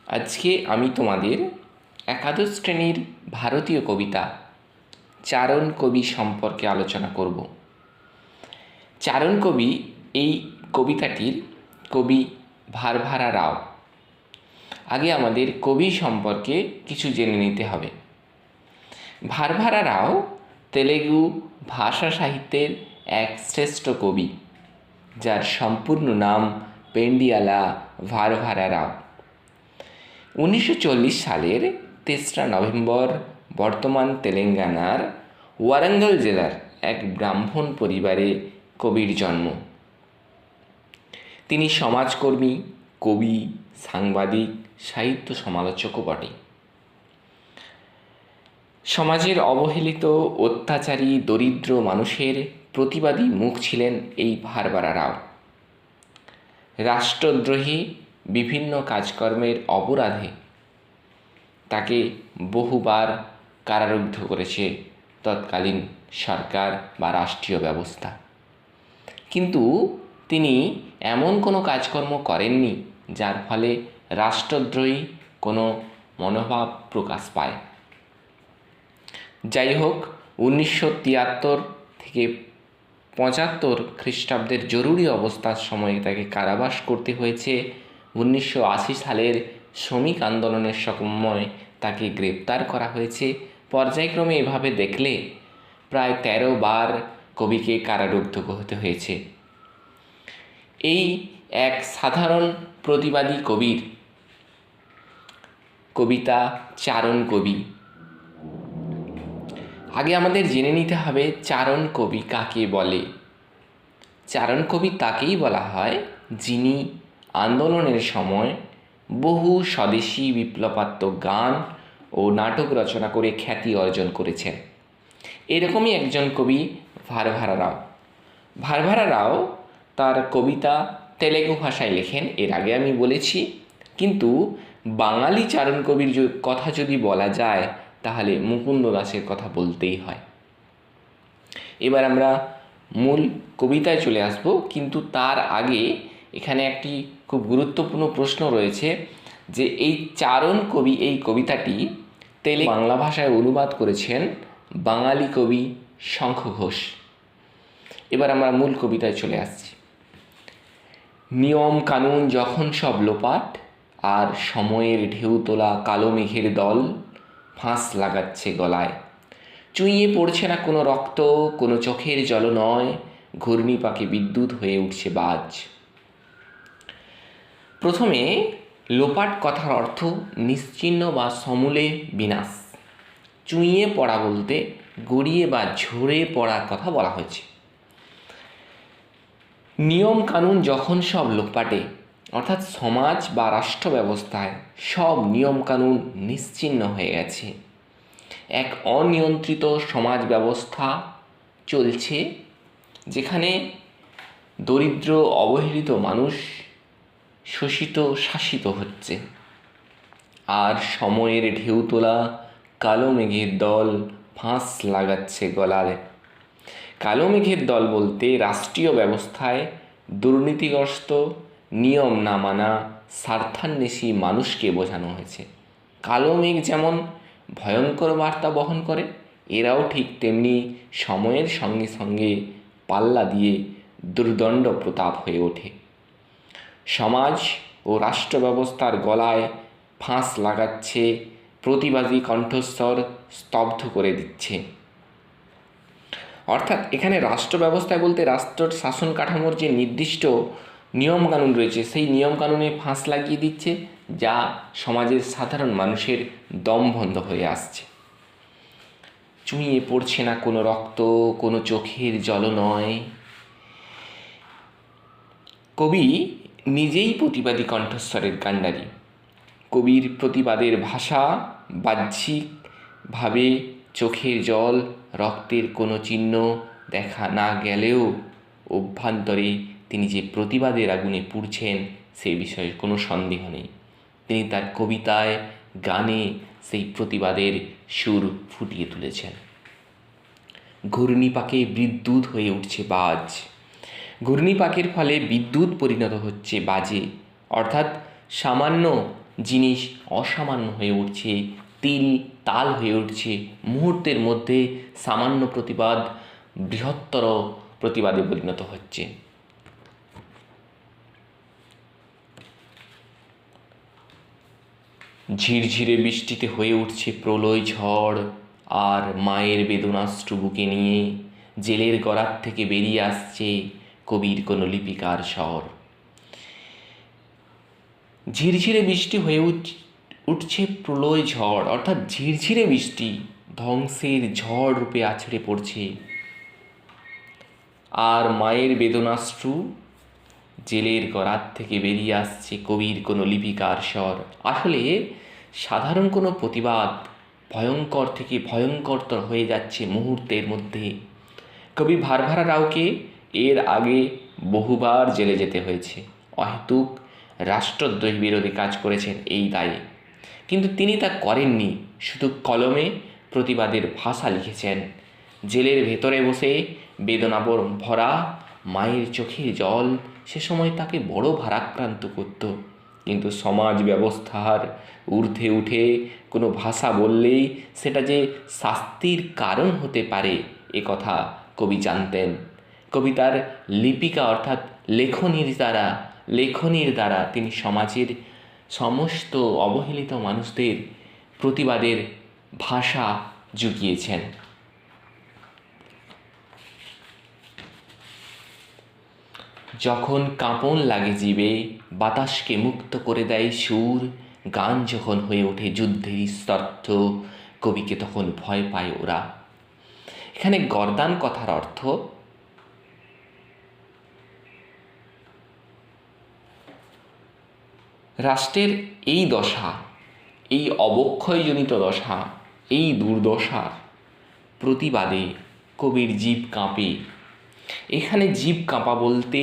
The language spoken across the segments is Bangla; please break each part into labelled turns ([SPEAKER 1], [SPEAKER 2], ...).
[SPEAKER 1] আজকে আমি তোমাদের একাদশ শ্রেণীর ভারতীয় কবিতা চারণ কবি সম্পর্কে আলোচনা করব। চারণ কবি এই কবিতাটির কবি ভারভারা রাও। আগে আমাদের কবি সম্পর্কে কিছু জেনে নিতে হবে। ভারভারা রাও তেলেগু ভাষা সাহিত্যের এক শ্রেষ্ঠ কবি, যার সম্পূর্ণ নাম পেন্ডিয়ালা ভারভারা রাও। 1940 সালের 3রা নভেম্বর বর্তমান তেলেঙ্গানার ওয়ারাঙ্গল জেলার এক ব্রাহ্মণ পরিবারে কবির জন্ম। তিনি সমাজকর্মী, কবি, সাংবাদিক, সাহিত্য সমালোচকও বটে। সমাজের অবহেলিত, অত্যাচারী, দরিদ্র মানুষের প্রতিবাদী মুখ ছিলেন এই ভারভারা রাও। রাষ্ট্রদ্রোহী বিভিন্ন কাজকর্মের অপরাধে তাকে বহুবার কারারুদ্ধ করেছে তৎকালীন সরকার বা রাষ্ট্রীয় ব্যবস্থা। কিন্তু তিনি এমন কোনো কাজকর্ম করেননি যার ফলে রাষ্ট্রদ্রোহী কোনো মনোভাব প্রকাশ পায়। যাই হোক, 1973 থেকে 75 খ্রিস্টাব্দের জরুরি অবস্থার সময়ে তাকে কারাবাস করতে হয়েছে। 1980 সালের শ্রমিক আন্দোলনের সময় তাকে গ্রেপ্তার করা হয়েছে। পর্যায়ক্রমে এভাবে দেখলে প্রায় 13 বার কবিকে কারারুদ্ধ হতে হয়েছে। এই এক সাধারণ প্রতিবাদী কবির কবিতা চারণ কবি। আগে আমাদের জেনে নিতে হবে চারণ কবি কাকে বলে। চারণ কবি তাকেই বলা হয় যিনি আন্দোলনের সময় বহু স্বদেশী বিপ্লবাত্মক গান ও নাটক রচনা করে খ্যাতি অর্জন করেছেন। এরকমই একজন কবি ভারভারা রাও। ভারভারা রাও তার কবিতা তেলেগু ভাষায় লেখেন, এর আগে আমি বলেছি। কিন্তু বাঙালি চারণ কবির কথা যদি বলা যায় তাহলে মুকুন্দ দাসের কথা বলতেই হয়। এবার আমরা মূল কবিতায় চলে আসব, কিন্তু তার আগে এখানে একটি খুব গুরুত্বপূর্ণ প্রশ্ন রয়েছে যে এই চারণ কবি এই কবিতাটি তেলেগু বাংলা ভাষায় অনুবাদ করেছেন বাঙালি কবি শঙ্খ ঘোষ। এবার আমরা মূল কবিতায় চলে আসছি। নিয়ম কানুন যখন সব লোপাট, আর সময়ের ঢেউ তোলা কালো মেঘের দল ফাঁস লাগাচ্ছে গলায়, চুইয়ে পড়ছে না কোনো রক্ত, কোনো চোখের জল নয়, ঘূর্ণি পাকে বিদ্যুৎ হয়ে উঠছে বাজ। প্রথমে লোপাট কথার অর্থ নিশ্চিহ্ন বা সমূলে বিনাশ। চুইয়ে পড়া বলতে গড়িয়ে বা ঝরে পড়ার কথা বলা হয়েছে। নিয়ম কানুন যখন সব লোপাটে, অর্থাৎ সমাজ বা রাষ্ট্র ব্যবস্থায় সব নিয়ম কানুন নিশ্চিহ্ন হয়ে গেছে, এক অনিয়ন্ত্রিত সমাজ ব্যবস্থা চলছে যেখানে দরিদ্র অবহেলিত মানুষ শোষিত শাসিত হচ্ছে। আর সময়ের ঢেউ তোলা কালো মেঘের দল ফাঁস লাগাচ্ছে গলায়। কালো মেঘের দল বলতে রাষ্ট্রীয় ব্যবস্থায় দুর্নীতিগ্রস্ত, নিয়ম না মানা, স্বার্থান্বেষী মানুষকে বোঝানো হয়েছে। কালো মেঘ যেমন ভয়ঙ্কর বার্তা বহন করে, এরাও ঠিক তেমনি সময়ের সঙ্গে সঙ্গে পাল্লা দিয়ে দুর্দণ্ড প্রতাপ হয়ে ওঠে। সমাজ ও রাষ্ট্র ব্যবস্থার গলায় ফাঁস লাগাচ্ছে, প্রতিবাদী কণ্ঠস্বর স্তব্ধ করে দিচ্ছে। অর্থাৎ এখানে রাষ্ট্র ব্যবস্থায় বলতে রাষ্ট্রের শাসন কাঠামোর যে নির্দিষ্ট নিয়মকানুন রয়েছে সেই নিয়মকানুনে ফাঁস লাগিয়ে দিচ্ছে, যা সমাজের সাধারণ মানুষের দম বন্ধ হয়ে আসছে। চুইয়ে পড়ছে না কোনো রক্ত, কোনো চোখের জল নয়। কবি নিজেই প্রতিবাদী কণ্ঠস্বরের কাণ্ডারি। কবির প্রতিবাদের ভাষা বাহ্যিকভাবে চোখের জল, রক্তের কোনো চিহ্ন দেখা না গেলেও অভ্যন্তরে তিনি যে প্রতিবাদের আগুনে পুড়ছেন সে বিষয়ে কোনো সন্দেহ নেই। তিনি তার কবিতায়, গানে সেই প্রতিবাদের সুর ফুটিয়ে তুলেছেন। ঘূর্ণিপাকে বিদ্যুৎ হয়ে উঠছে বাজ। ঘূর্ণিপাকের ফলে বিদ্যুৎ পরিণত হচ্ছে বাজে, অর্থাৎ সামান্য জিনিস অসামান্য হয়ে উঠছে, তিল তাল হয়ে উঠছে, মুহূর্তের মধ্যে সামান্য প্রতিবাদ বৃহত্তর প্রতিবাদে পরিণত হচ্ছে। ঝিরঝিরে বৃষ্টিতে হয়ে উঠছে প্রলয় ঝড়, আর মায়ের বেদনাশ্রু বুকে নিয়ে জেলের গরাত থেকে বেরিয়ে আসছে কবির কোনো লিপিকার স্বর। ঝিরঝিরে বৃষ্টি হয়ে উঠছে প্রলয় ঝড়, অর্থাৎ ঝিরঝিরে বৃষ্টি ধ্বংসের ঝড় রূপে আছড়ে পড়ছে, আর মায়ের বেদনাশ্রু জেলের গরাত থেকে বেরিয়ে আসছে কবির কোনো লিপিকার স্বর। আসলে সাধারণ কোনো প্রতিবাদ ভয়ঙ্কর থেকে ভয়ঙ্করতর হয়ে যাচ্ছে মুহূর্তের মধ্যে। কবি ভারভারা রাওকে এর আগে বহুবার জেলে যেতে হয়েছে, অহেতুক রাষ্ট্রদ্রোহ বিরোধী কাজ করেছেন এই দায়ে, কিন্তু তিনি তা করেননি, শুধু কলমে প্রতিবাদের ভাষা লিখেছেন। জেলের ভেতরে বসে বেদনা ভরা মায়ের চোখের জল সে সময় তাকে বড় ভারাক্রান্ত করত, কিন্তু সমাজ ব্যবস্থার ঊর্ধ্বে উঠে কোনো ভাষা বললেই সেটা যে শাস্তির কারণ হতে পারে এ কথা কবি জানতেন। কবিতার লিপিকা অর্থাৎ লেখনীর দ্বারা তিনি সমাজের সমস্ত অবহেলিত মানুষদের প্রতিবাদের ভাষা জুগিয়েছেন। যখন কাঁপন লাগে জীবে, বাতাসকে মুক্ত করে দেয় সুর, গান যখন হয়ে ওঠে যুদ্ধের স্তব্ধ, কবিকে তখন ভয় পায় ওরা। এখানে গর্দান কথার অর্থ রাষ্ট্রের এই দশা, এই অবক্ষয়জনিত দশা, এই দুর্দশার প্রতিবাদে কবির জীব কাঁপে। এখানে জীব কাঁপা বলতে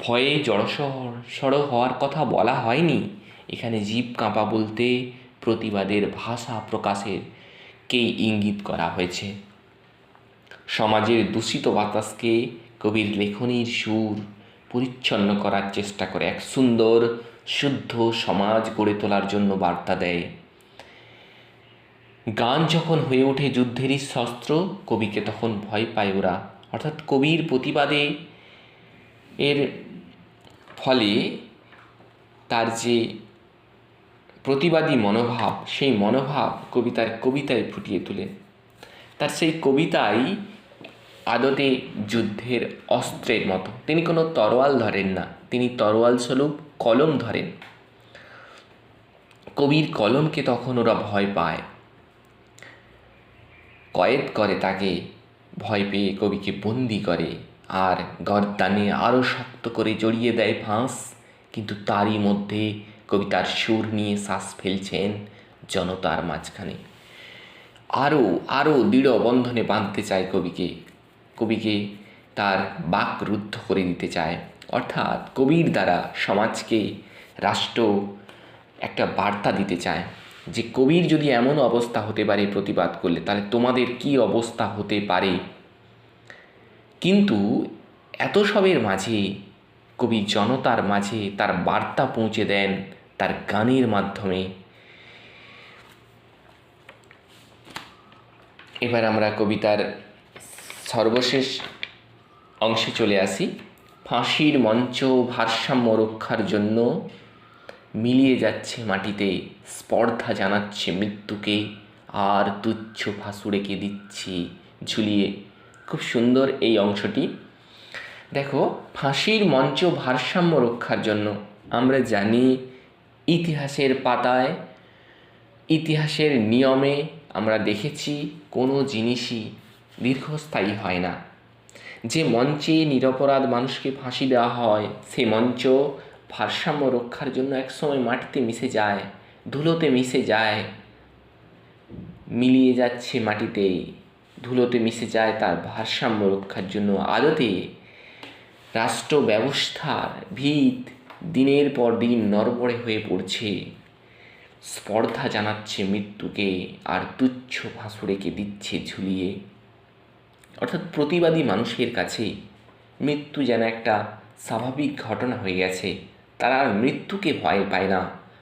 [SPEAKER 1] ভয়ে জড়সড় হওয়ার কথা বলা হয়নি, এখানে জীব কাঁপা বলতে প্রতিবাদের ভাষা প্রকাশের কে ইঙ্গিত করা হয়েছে। সমাজের দূষিত বাতাসকে কবির লেখনীর সুর পরিচ্ছন্ন করার চেষ্টা করে, এক সুন্দর শুদ্ধ সমাজ গড়ে তোলার জন্য বার্তা দেয়। গান যখন হয়ে ওঠে যুদ্ধেরই শস্ত্র, কবিকে তখন ভয় পায় ওরা। অর্থাৎ কবির প্রতিবাদে এর ফলে তার যে প্রতিবাদী মনোভাব, সেই মনোভাব কবিতায় ফুটিয়ে তোলে। তার সেই কবিতাই আদতে যুদ্ধের অস্ত্রের মতো। তিনি কোনো তরোয়াল ধরেন না, তিনি তরোয়াল স্বরূপ কলম ধরেন। কবির কলমকে তখন ওরা ভয় পায়, কয়েদ করে তাকে, ভয় পেয়ে কবিকে বন্দি করে, আর গর্দানে আরও শক্ত করে জড়িয়ে দেয় ফাঁস। কিন্তু তারই মধ্যে কবি তার সুর নিয়ে শ্বাস ফেলছেন জনতার মাঝখানে, আরও দৃঢ় বন্ধনে বাঁধতে চায় কবিকে তার বাক রুদ্ধ করে দিতে চায়। অর্থাৎ কবির দ্বারা সমাজকে, রাষ্ট্র একটা বার্তা দিতে চায় যে কবির যদি এমন অবস্থা হতে পারে প্রতিবাদ করলে, তাহলে তোমাদের কি অবস্থা হতে পারে। কিন্তু এত সবের মাঝে কবি জনতার মাঝে তার বার্তা পৌঁছে দেন তার গানের মাধ্যমে। এবার আমরা কবিতার সর্বশেষ অংশে চলে আসি। ফাঁসির মঞ্চ ভারসাম্য রক্ষার জন্য মিলিয়ে যাচ্ছে মাটিতে, স্পর্ধা জানাচ্ছে মৃত্যুকে, আর তুচ্ছ ফাঁসুড়েকে দিচ্ছি ঝুলিয়ে। খুব সুন্দর এই অংশটি। দেখো, ফাঁসির মঞ্চ ভারসাম্য রক্ষার জন্য। আমরা জানি ইতিহাসের পাতায়, ইতিহাসের নিয়মে আমরা দেখেছি কোনো জিনিসই দীর্ঘস্থায়ী হয় না। যে মঞ্চে নিরপরাধ মানুষকে ফাঁসি দেওয়া হয়, সে মঞ্চ ভারসাম্য রক্ষার জন্য একসময় মাটিতে মিশে যায়, ধুলোতে মিশে যায়, মিলিয়ে যাচ্ছে মাটিতে, ধুলোতে মিশে যায় তার ভারসাম্য রক্ষার জন্য। আদতে রাষ্ট্র ব্যবস্থার ভিত দিনের পর দিন নড়বড়ে হয়ে পড়ছে, স্পর্ধা জানাচ্ছে মৃত্যুকে, আর তুচ্ছ ফাঁসুড়েকে দিচ্ছে ঝুলিয়ে। অর্থাৎ প্রতিবাদী মানুষের কাছে মৃত্যু যেন একটা স্বাভাবিক ঘটনা হয়ে গেছে। তারা আর মৃত্যুকে ভয় পায় না,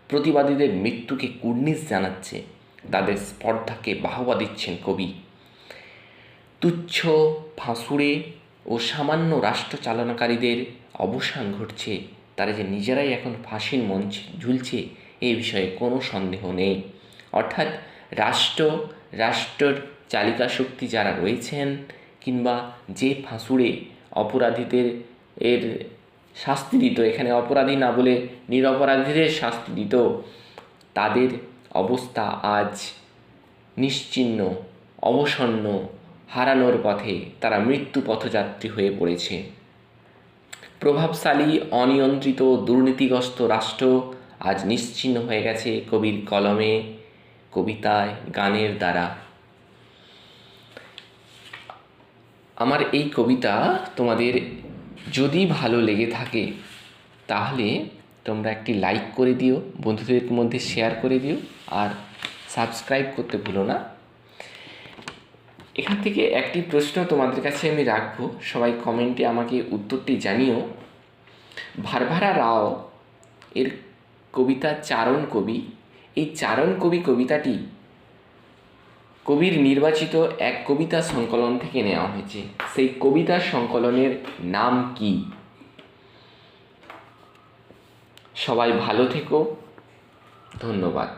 [SPEAKER 1] প্রতিবাদীদের মৃত্যুকে কুর্নিশ জানাচ্ছে, তাদের স্পর্ধাকে বাহবা দিচ্ছেন কবি। তুচ্ছ ফাঁসুড়ে ও সামান্য রাষ্ট্র চালনাকারীদের অবসান ঘটছে, তারা যে নিজেরাই এখন ফাঁসির মঞ্চে ঝুলছে এই বিষয়ে কোনো সন্দেহ নেই। অর্থাৎ রাষ্ট্রের চালিকা শক্তি যারা রয়েছেন, কিংবা যে ফাঁসুড়ে অপরাধীদের শাস্তি দিত, এখানে অপরাধী না বলে নিরপরাধীদের শাস্তি দিত, তাদের অবস্থা আজ নিশ্চিহ্ন, অবসন্ন, হারানোর পথে, তারা মৃত্যু পথযাত্রী হয়ে পড়েছে। প্রভাবশালী, অনিয়ন্ত্রিত, দুর্নীতিগ্রস্ত রাষ্ট্র আজ নিশ্চিহ্ন হয়ে গেছে কবির কলমে, কবিতায়, গানের দ্বারা। আমার এই কবিতা তোমাদের যদি ভালো লেগে থাকে তাহলে তোমরা একটি লাইক করে দিও, বন্ধুদের মধ্যে শেয়ার করে দিও, আর সাবস্ক্রাইব করতে ভুলো না। এখান থেকে একটি প্রশ্ন তোমাদের কাছে আমি রাখবো, সবাই কমেন্টে আমাকে উত্তরটি জানিও। ভারভারা রাও এর কবিতা চারণ কবি, এই চারণ কবি কবিতাটি কবির নির্বাচিত এক কবিতা সংকলন থেকে নেওয়া হয়েছে। সেই কবিতা সংকলনের নাম কি? সবাই ভালো থেকো, ধন্যবাদ।